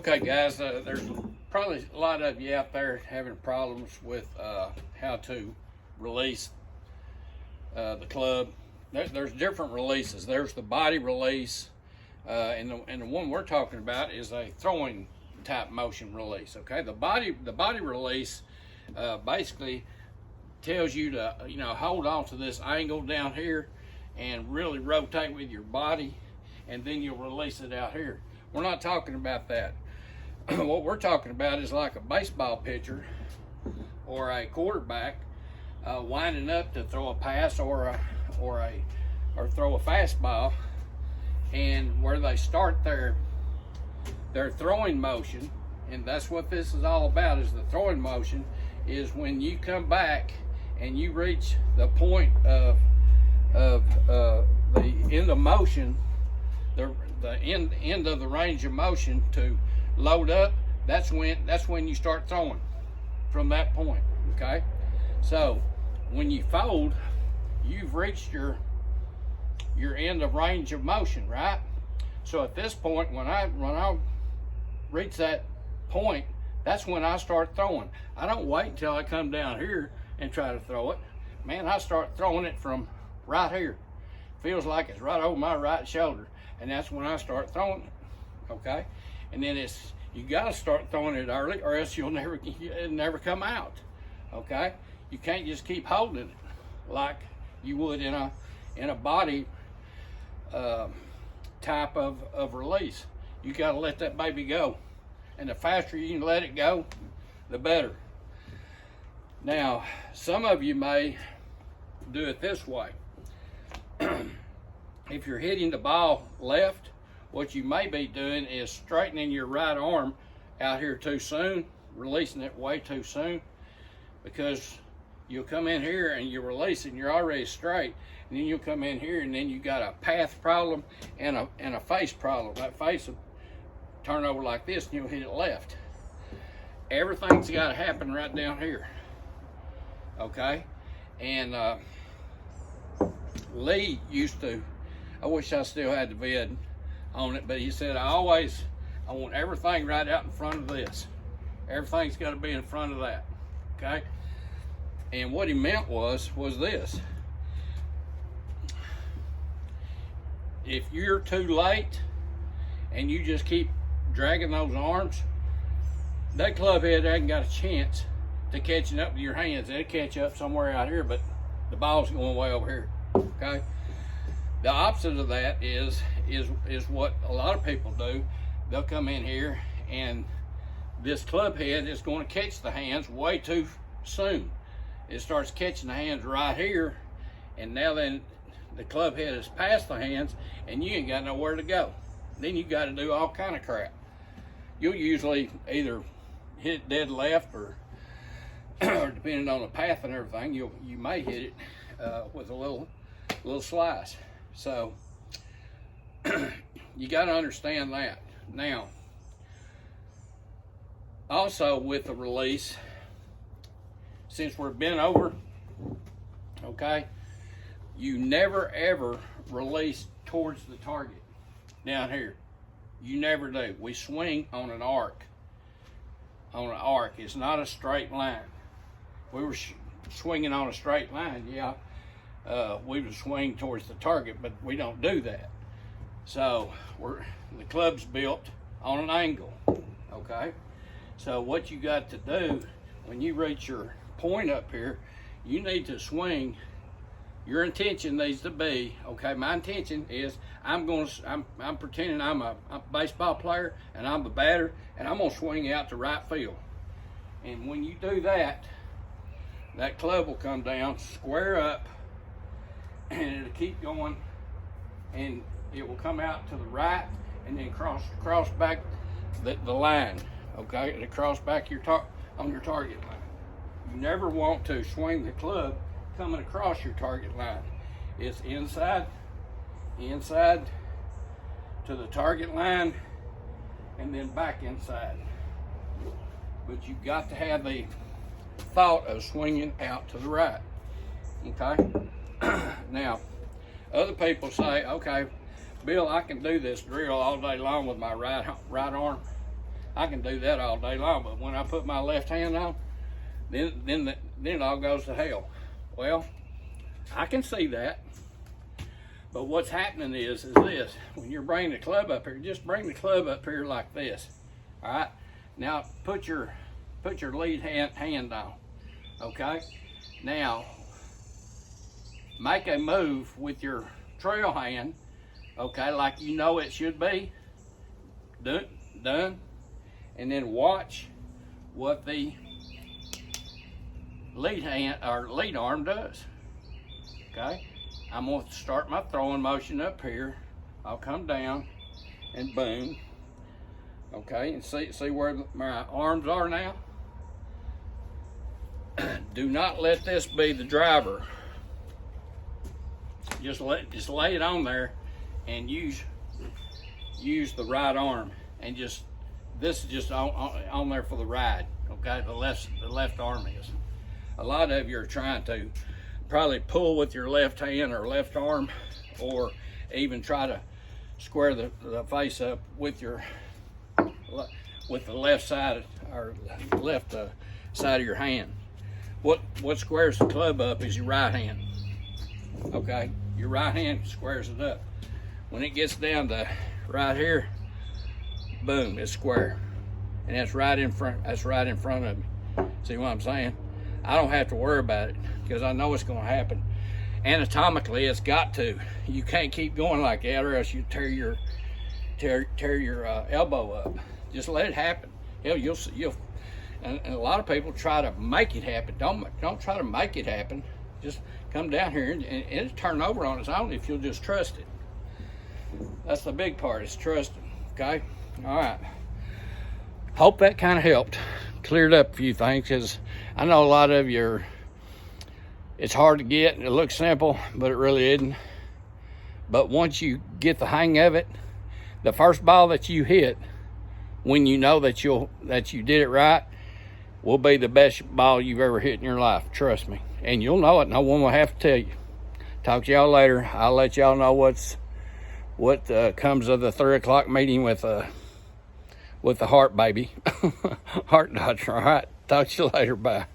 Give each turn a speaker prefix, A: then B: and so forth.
A: Okay, guys, there's probably a lot of you out there having problems with how to release the club. There's different releases. There's the body release, and the one we're talking about is a throwing type motion release. Okay, the body release basically tells you to hold on to this angle down here and really rotate with your body, and then you'll release it out here. We're not talking about that. What we're talking about is like a baseball pitcher or a quarterback winding up to throw a pass or throw a fastball, and where they start their throwing motion, and that's what this is all about. Is the throwing motion is when you come back and you reach the point of the end of motion, the end of the range of motion to load up. That's when you start throwing from that point. Okay, so when you fold, you've reached your end of range of motion, right? So at this point, when I reach that point, that's when I start throwing. I don't wait until I come down here and try to throw it. Man, I start throwing it from right here. Feels like it's right over my right shoulder, and that's when I start throwing it. Okay, and then you got to start throwing it early, or else it'll never come out. Okay, you can't just keep holding it like you would in a body type of release. You got to let that baby go, and the faster you can let it go, the better. Now, some of you may do it this way. If you're hitting the ball left, what you may be doing is straightening your right arm out here too soon, releasing it way too soon, because you'll come in here and you release it and you're already straight, and then you'll come in here and then you got a path problem and a face problem. That face will turn over like this and you'll hit it left. Everything's got to happen right down here. Okay, and Lee used to, I wish I still had the vid on it, but he said, I want everything right out in front of this. Everything's got to be in front of that. Okay, and what he meant was this: if you're too late and you just keep dragging those arms, that club head hasn't got a chance to catching up with your hands. It'll catch up somewhere out here, but the ball's going way over here. Okay, the opposite of that is what a lot of people do. They'll come in here and this club head is going to catch the hands way too soon. It starts catching the hands right here, and now then the club head is past the hands and you ain't got nowhere to go. Then you got to do all kind of crap. You'll usually either hit dead left or depending on the path and everything, you may hit it with a little slice. So you got to understand that. Now, also with the release, since we're bent over, okay, you never ever release towards the target down here. You never do. We swing on an arc. It's not a straight line. We were swinging on a straight line, yeah, we would swing towards the target, but we don't do that. So the club's built on an angle. Okay, so what you got to do when you reach your point up here, you need to swing. Your intention needs to be, okay, my intention is I'm pretending I'm a baseball player and I'm the batter, and I'm gonna swing out to right field. And when you do that, that club will come down, square up, and it'll keep going, and it will come out to the right and then cross back the line. Okay, it'll cross back on your target line. You never want to swing the club coming across your target line. It's inside to the target line and then back inside. But you've got to have the thought of swinging out to the right. Okay, now other people say, okay, Bill, I can do this drill all day long with my right arm. I can do that all day long, but when I put my left hand on, then it all goes to hell. Well, I can see that, but what's happening is this: when you're bringing the club up here, just bring the club up here like this. All right. Now put your lead hand on. Okay. Now make a move with your trail hand. Okay, like you know it should be done, and then watch what the lead hand or lead arm does. Okay, I'm going to start my throwing motion up here. I'll come down and boom. Okay, and see where my arms are now. Do not let this be the driver. Just lay it on there and use the right arm, and this is just on there for the ride. Okay, the left arm is. A lot of you are trying to probably pull with your left hand or left arm, or even try to square the face up with the left side or left side of your hand. What squares the club up is your right hand. Okay, your right hand squares it up. When it gets down to right here, boom, it's square, and that's right in front. That's right in front of me. See what I'm saying? I don't have to worry about it because I know it's going to happen. Anatomically, it's got to. You can't keep going like that, or else you tear your elbow up. Just let it happen. Hell, you'll. And a lot of people try to make it happen. Don't try to make it happen. Just come down here and it'll turn over on its own if you'll just trust it. That's the big part, is trusting. Okay? All right. Hope that kind of helped. Cleared up a few things, because I know a lot of you it's hard to get. It looks simple, but it really isn't. But once you get the hang of it, the first ball that you hit, when you know that you did it right, will be the best ball you've ever hit in your life. Trust me. And you'll know it. No one will have to tell you. Talk to y'all later. I'll let y'all know what comes of the 3 o'clock meeting with the heart baby. Heart doctor. All right. Talk to you later. Bye.